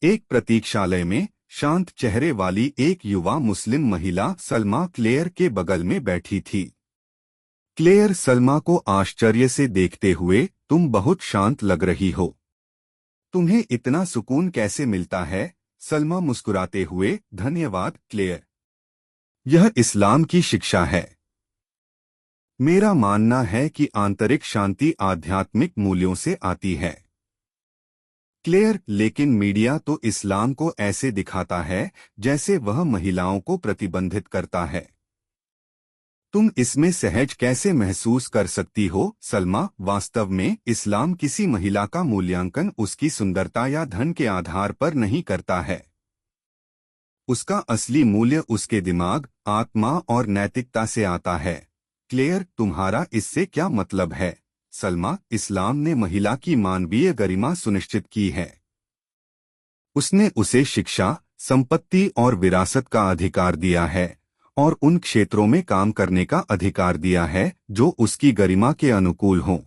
एक प्रतीक्षालय में शांत चेहरे वाली एक युवा मुस्लिम महिला सलमा क्लेयर के बगल में बैठी थी। क्लेयर सलमा को आश्चर्य से देखते हुए, तुम बहुत शांत लग रही हो। तुम्हें इतना सुकून कैसे मिलता है? सलमा मुस्कुराते हुए, धन्यवाद क्लेयर। यह इस्लाम की शिक्षा है। मेरा मानना है कि आंतरिक शांति आध्यात्मिक मूल्यों से आती है। क्लेयर, लेकिन मीडिया तो इस्लाम को ऐसे दिखाता है जैसे वह महिलाओं को प्रतिबंधित करता है। तुम इसमें सहज कैसे महसूस कर सकती हो? सलमा, वास्तव में इस्लाम किसी महिला का मूल्यांकन उसकी सुंदरता या धन के आधार पर नहीं करता है। उसका असली मूल्य उसके दिमाग, आत्मा और नैतिकता से आता है। क्लेयर, तुम्हारा इससे क्या मतलब है? सलमा, इस्लाम ने महिला की मानवीय गरिमा सुनिश्चित की है। उसने उसे शिक्षा, संपत्ति और विरासत का अधिकार दिया है और उन क्षेत्रों में काम करने का अधिकार दिया है जो उसकी गरिमा के अनुकूल हों।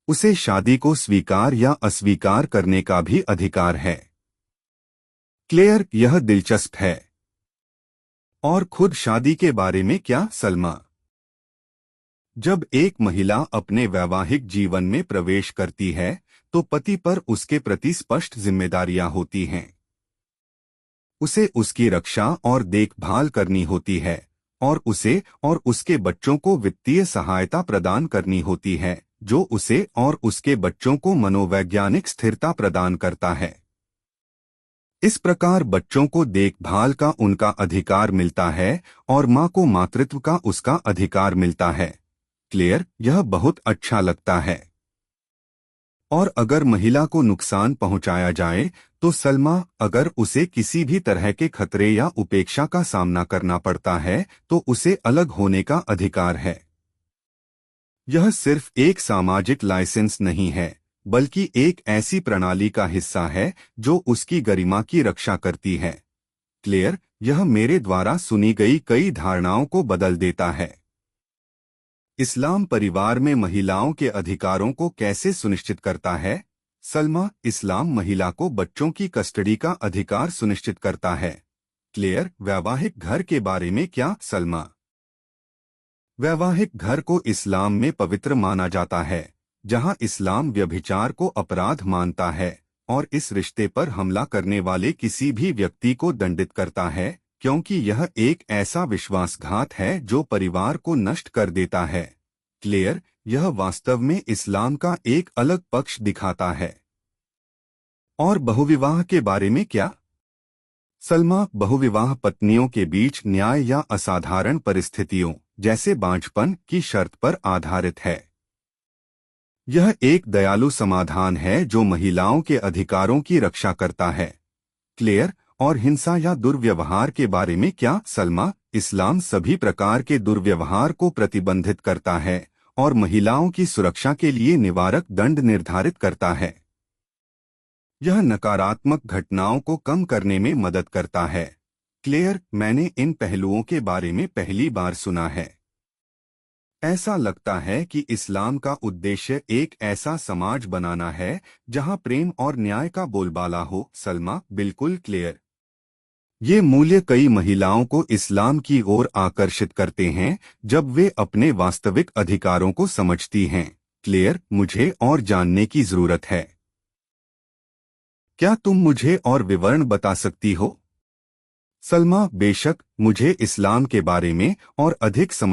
उसे शादी को स्वीकार या अस्वीकार करने का भी अधिकार है। क्लेयर, यह दिलचस्प है। और खुद शादी के बारे में क्या? सलमा, जब एक महिला अपने वैवाहिक जीवन में प्रवेश करती है तो पति पर उसके प्रति स्पष्ट जिम्मेदारियां होती हैं। उसे उसकी रक्षा और देखभाल करनी होती है और उसे और उसके बच्चों को वित्तीय सहायता प्रदान करनी होती है जो उसे और उसके बच्चों को मनोवैज्ञानिक स्थिरता प्रदान करता है। इस प्रकार बच्चों को देखभाल का उनका अधिकार मिलता है और माँ को मातृत्व का उसका अधिकार मिलता है। क्लेयर, यह बहुत अच्छा लगता है। और अगर महिला को नुकसान पहुंचाया जाए तो सलमा, अगर उसे किसी भी तरह के खतरे या उपेक्षा का सामना करना पड़ता है तो उसे अलग होने का अधिकार है। यह सिर्फ एक सामाजिक लाइसेंस नहीं है, बल्कि एक ऐसी प्रणाली का हिस्सा है जो उसकी गरिमा की रक्षा करती है। क्लेयर, यह मेरे द्वारा सुनी गई कई धारणाओं को बदल देता है। इस्लाम परिवार में महिलाओं के अधिकारों को कैसे सुनिश्चित करता है? सलमा, इस्लाम महिला को बच्चों की कस्टडी का अधिकार सुनिश्चित करता है। क्लेयर, वैवाहिक घर के बारे में क्या? सलमा, वैवाहिक घर को इस्लाम में पवित्र माना जाता है, जहां इस्लाम व्यभिचार को अपराध मानता है और इस रिश्ते पर हमला करने वाले किसी भी व्यक्ति को दंडित करता है, क्योंकि यह एक ऐसा विश्वासघात है जो परिवार को नष्ट कर देता है। क्लेयर, यह वास्तव में इस्लाम का एक अलग पक्ष दिखाता है। और बहुविवाह के बारे में क्या? सलमा, बहुविवाह पत्नियों के बीच न्याय या असाधारण परिस्थितियों जैसे बांझपन की शर्त पर आधारित है। यह एक दयालु समाधान है जो महिलाओं के अधिकारों की रक्षा करता है। क्लेयर, और हिंसा या दुर्व्यवहार के बारे में क्या? सलमा, इस्लाम सभी प्रकार के दुर्व्यवहार को प्रतिबंधित करता है और महिलाओं की सुरक्षा के लिए निवारक दंड निर्धारित करता है। यह नकारात्मक घटनाओं को कम करने में मदद करता है। क्लेयर, मैंने इन पहलुओं के बारे में पहली बार सुना है। ऐसा लगता है कि इस्लाम का उद्देश्य एक ऐसा समाज बनाना है जहां प्रेम और न्याय का बोलबाला हो। सलमा, बिल्कुल क्लेयर। ये मूल्य कई महिलाओं को इस्लाम की ओर आकर्षित करते हैं जब वे अपने वास्तविक अधिकारों को समझती हैं। क्लेयर, मुझे और जानने की जरूरत है। क्या तुम मुझे और विवरण बता सकती हो? सलमा, बेशक, मुझे इस्लाम के बारे में और अधिक समझ